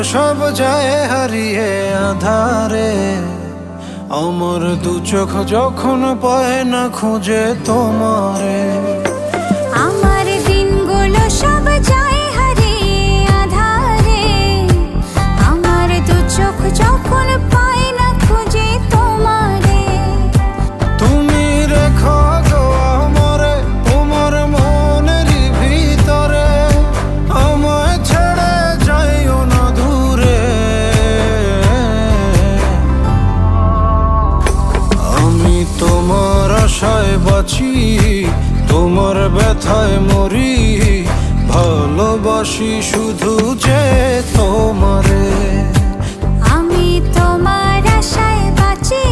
সব যায় হারিয়ে আধারে, আমার দু চোখ যখন পায় না খুঁজে তোমারে। আমার দিনগুলো সব যায় হারিয়ে আঁধারে, আমার দু চোখ যখন পায় না খুঁজে তোমারে। তুমি রেখো গো আমারে তোমার মনের ভিতরে, আমায় ছেড়ে যাইও না দূরে। আমি তোমার আশায় বাঁচি, তোমার ব্যথায় মরি, ভালোবাসি শুধু যে তোমারে। আমি তোমার আশায় বাঁচি,